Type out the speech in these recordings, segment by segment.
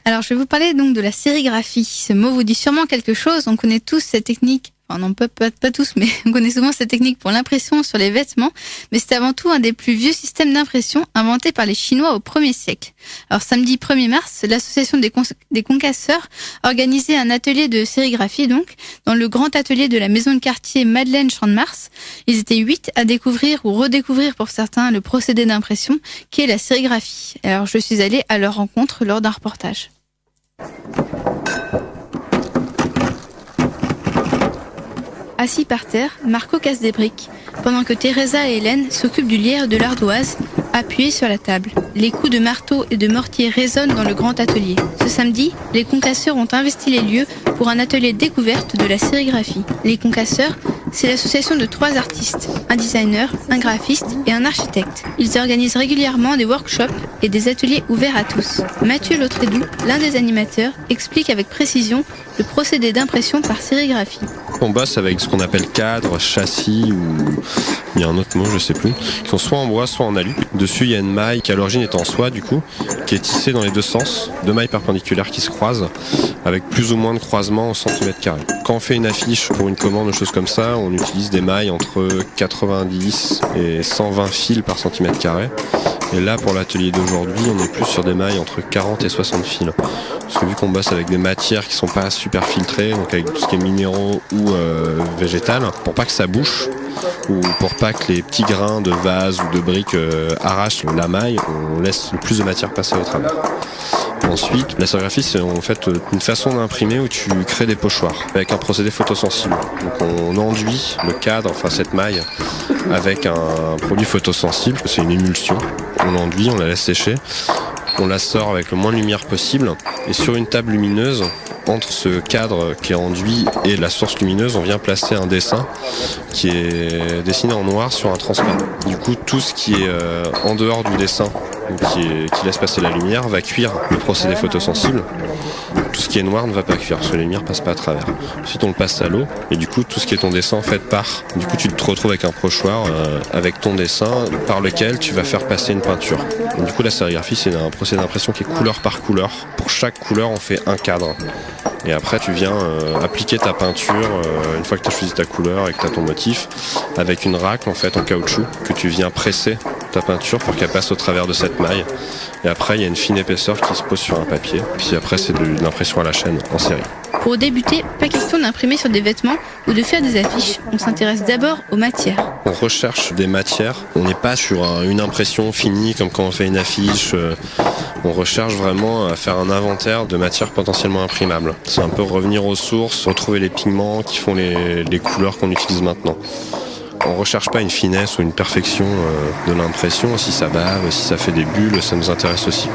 Alors, je vais vous parler donc de la sérigraphie. Ce mot vous dit sûrement quelque chose. On connaît tous cette technique. Enfin, non, pas tous, mais on connaît souvent cette technique pour l'impression sur les vêtements. Mais c'est avant tout un des plus vieux systèmes d'impression inventés par les Chinois au 1er siècle. Alors, samedi 1er mars, l'association des concasseurs organisait un atelier de sérigraphie, donc, dans le grand atelier de la maison de quartier Madeleine Champ-de-Mars. Ils étaient 8 à découvrir ou redécouvrir pour certains le procédé d'impression, qui est la sérigraphie. Alors, je suis allée à leur rencontre lors d'un reportage. Assis par terre, Marco casse des briques, pendant que Teresa et Hélène s'occupent du lierre et de l'ardoise, appuyés sur la table. Les coups de marteau et de mortier résonnent dans le grand atelier. Ce samedi, les concasseurs ont investi les lieux pour un atelier découverte de la sérigraphie. Les concasseurs, c'est l'association de 3 artistes, un designer, un graphiste et un architecte. Ils organisent régulièrement des workshops et des ateliers ouverts à tous. Mathieu Lautrédoux, l'un des animateurs, explique avec précision le procédé d'impression par sérigraphie. On bosse avec ce qu'on appelle cadre, châssis ou il y a un autre mot, je sais plus, qui sont soit en bois, soit en alu. Dessus, il y a une maille qui à l'origine est en soie du coup, qui est tissée dans les deux sens, 2 mailles perpendiculaires qui se croisent avec plus ou moins de croisements en centimètres carrés. Quand on fait une affiche pour une commande, des choses comme ça, on utilise des mailles entre 90 et 120 fils par centimètre carré. Et là, pour l'atelier d'aujourd'hui, on est plus sur des mailles entre 40 et 60 fils. Parce que vu qu'on bosse avec des matières qui sont pas super filtrées, donc avec tout ce qui est minéraux ou végétal, pour pas que ça bouche, ou pour pas que les petits grains de vase ou de briques arrachent la maille, on laisse le plus de matière passer au travers. Ensuite, la sérigraphie, c'est en fait une façon d'imprimer où tu crées des pochoirs avec un procédé photosensible. Donc on enduit le cadre, enfin cette maille, avec un produit photosensible, c'est une émulsion. On l'enduit, on la laisse sécher, on la sort avec le moins de lumière possible, et sur une table lumineuse, entre ce cadre qui est enduit et la source lumineuse, on vient placer un dessin qui est dessiné en noir sur un transparent. Du coup, tout ce qui est en dehors du dessin, qui laisse passer la lumière, va cuire le procédé photosensible. Tout ce qui est noir ne va pas cuire, parce que la lumière passe pas à travers. Ensuite, on le passe à l'eau, et du coup, tout ce qui est ton dessin, en fait, part. Du coup, tu te retrouves avec un pochoir avec ton dessin, par lequel tu vas faire passer une peinture. Et du coup, la sérigraphie, c'est un procédé d'impression qui est couleur par couleur. Pour chaque couleur, on fait un cadre. Et après, tu viens appliquer ta peinture, une fois que tu as choisi ta couleur et que tu as ton motif, avec une racle, en fait, en caoutchouc, que tu viens presser ta peinture pour qu'elle passe au travers de cette maille. Et après, il y a une fine épaisseur qui se pose sur un papier. Puis après, c'est de l'impression à la chaîne, en série. Pour débuter, pas question d'imprimer sur des vêtements ou de faire des affiches. On s'intéresse d'abord aux matières. On recherche des matières. On n'est pas sur une impression finie comme quand on fait une affiche. On recherche vraiment à faire un inventaire de matières potentiellement imprimables. C'est un peu revenir aux sources, retrouver les pigments qui font les couleurs qu'on utilise maintenant. On recherche pas une finesse ou une perfection de l'impression. Si ça bave, si ça fait des bulles, ça nous intéresse aussi.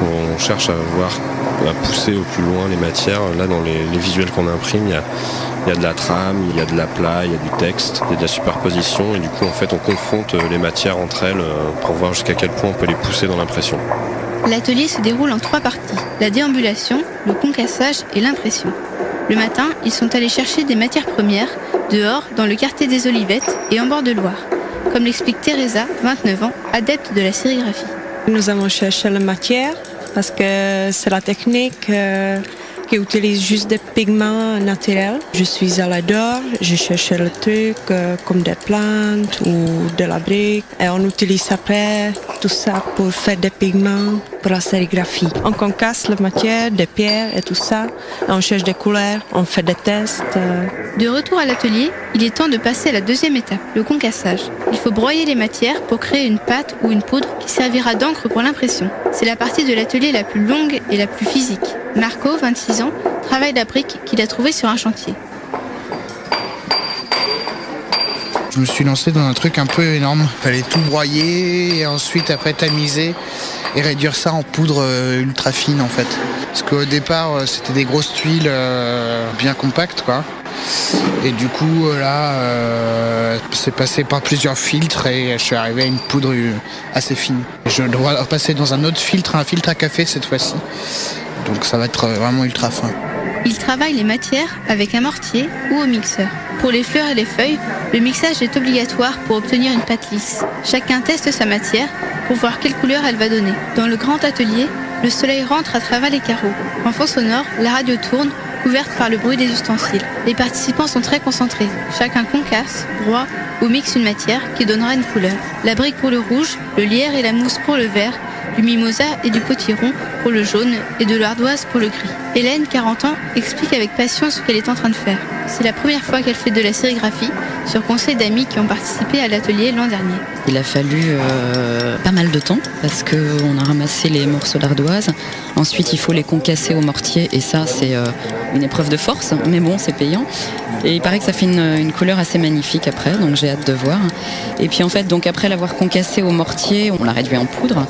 On cherche à pousser au plus loin les matières. Là, dans les visuels qu'on imprime, il y a de la trame, il y a de l'aplat, il y a du texte, il y a de la superposition. Et du coup, en fait, on confronte les matières entre elles pour voir jusqu'à quel point on peut les pousser dans l'impression. L'atelier se déroule en 3 parties, la déambulation, le concassage et l'impression. Le matin, ils sont allés chercher des matières premières, dehors, dans le quartier des Olivettes et en bord de Loire. Comme l'explique Teresa, 29 ans, adepte de la sérigraphie. Nous avons cherché la matière parce que c'est la technique qui utilise juste des pigments naturels. Je suis à la d'or, je cherche le truc comme des plantes ou de la brique et on utilise après tout ça pour faire des pigments pour la sérigraphie. On concasse la matière, des pierres et tout ça, et on cherche des couleurs, on fait des tests. De retour à l'atelier, il est temps de passer à la deuxième étape, le concassage. Il faut broyer les matières pour créer une pâte ou une poudre qui servira d'encre pour l'impression. C'est la partie de l'atelier la plus longue et la plus physique. Marco, 26 ans, travaille la brique qu'il a trouvée sur un chantier. Je me suis lancé dans un truc un peu énorme. Il fallait tout broyer et ensuite après tamiser et réduire ça en poudre ultra fine en fait. Parce qu'au départ c'était des grosses tuiles bien compactes quoi. Et du coup là c'est passé par plusieurs filtres et je suis arrivé à une poudre assez fine. Je dois passer dans un autre filtre, un filtre à café cette fois-ci. Donc ça va être vraiment ultra fin. Il travaille les matières avec un mortier ou au mixeur. Pour les fleurs et les feuilles, le mixage est obligatoire pour obtenir une pâte lisse. Chacun teste sa matière pour voir quelle couleur elle va donner. Dans le grand atelier, Le soleil rentre à travers les carreaux. En fond sonore, la radio tourne, couverte par le bruit des ustensiles. Les participants sont très concentrés. Chacun concasse, broie ou mixe une matière qui donnera une couleur. La brique pour le rouge, le lierre et la mousse pour le vert, du mimosa et du potiron pour le jaune et de l'ardoise pour le gris. Hélène, 40 ans, explique avec passion ce qu'elle est en train de faire. C'est la première fois qu'elle fait de la sérigraphie, sur conseil d'amis qui ont participé à l'atelier l'an dernier. Il a fallu pas mal de temps parce qu'on a ramassé les morceaux d'ardoise. Ensuite, il faut les concasser au mortier et ça, c'est une épreuve de force, mais bon, c'est payant. Et il paraît que ça fait une couleur assez magnifique après, donc j'ai hâte de voir. Et puis en fait, donc après l'avoir concassé au mortier, on l'a réduit en poudre.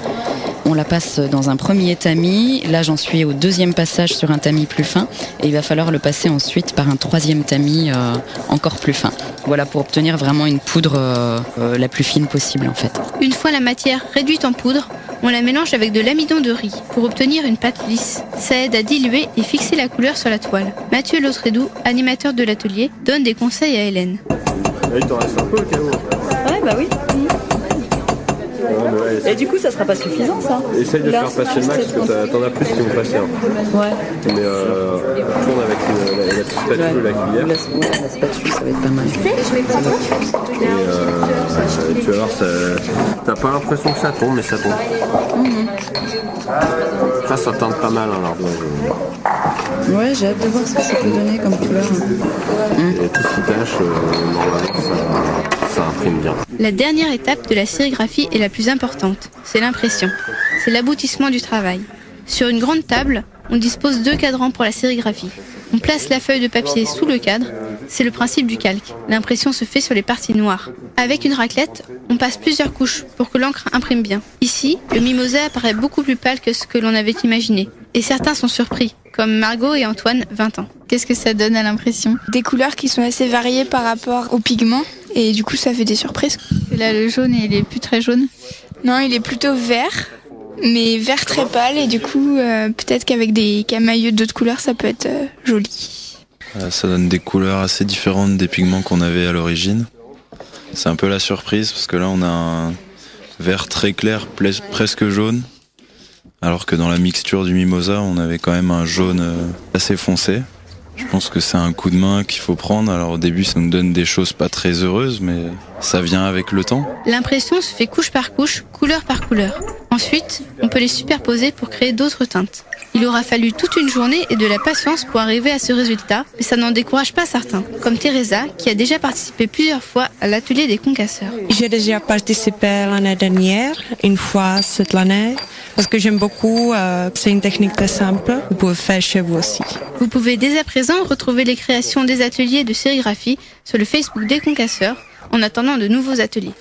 On la passe dans un premier tamis. Là, j'en suis au deuxième passage sur un tamis plus fin. Et il va falloir le passer ensuite par un troisième tamis encore plus fin. Voilà, pour obtenir vraiment une poudre la plus fine possible, en fait. Une fois la matière réduite en poudre, on la mélange avec de l'amidon de riz pour obtenir une pâte lisse. Ça aide à diluer et fixer la couleur sur la toile. Mathieu Lautredou, animateur de l'atelier, donne des conseils à Hélène. Il t'en reste un peu au cas où. Ouais, bah oui. Et du coup, ça sera pas suffisant, ça. Essaye de faire passer le max, parce que t'en as plus qui vont passer. Ouais. Mais tourne avec la petite spatule ou la cuillère. La spatule, ça va être pas mal. Et tu vas voir, t'as pas l'impression que ça tombe, mais ça tombe. Ça teinte pas mal, hein, l'ardoise. Ouais, j'ai hâte de voir ce que ça peut donner comme couleur. Et tout ce qui tâche, normalement, ça imprime bien. La dernière étape de la sérigraphie est la plus importante, c'est l'impression. C'est l'aboutissement du travail. Sur une grande table, on dispose 2 cadrans pour la sérigraphie. On place la feuille de papier sous le cadre, c'est le principe du calque. L'impression se fait sur les parties noires. Avec une raclette, on passe plusieurs couches pour que l'encre imprime bien. Ici, le mimosa apparaît beaucoup plus pâle que ce que l'on avait imaginé. Et certains sont surpris, comme Margot et Antoine, 20 ans. Qu'est-ce que ça donne à l'impression ? Des couleurs qui sont assez variées par rapport aux pigments et du coup ça fait des surprises. Là, le jaune, il est plus très jaune. Non, il est plutôt vert, mais vert très pâle et du coup peut-être qu'avec des camailleux d'autres couleurs ça peut être joli. Ça donne des couleurs assez différentes des pigments qu'on avait à l'origine. C'est un peu la surprise parce que là on a un vert très clair, presque jaune, alors que dans la mixture du mimosa on avait quand même un jaune assez foncé. Je pense que c'est un coup de main qu'il faut prendre. Alors au début ça nous donne des choses pas très heureuses, mais ça vient avec le temps. L'impression se fait couche par couche, couleur par couleur. Ensuite, on peut les superposer pour créer d'autres teintes. Il aura fallu toute une journée et de la patience pour arriver à ce résultat, mais ça n'en décourage pas certains, comme Teresa, qui a déjà participé plusieurs fois à l'atelier des concasseurs. J'ai déjà participé l'année dernière, une fois cette année, parce que j'aime beaucoup, c'est une technique très simple, vous pouvez faire chez vous aussi. Vous pouvez dès à présent retrouver les créations des ateliers de sérigraphie sur le Facebook des concasseurs, en attendant de nouveaux ateliers.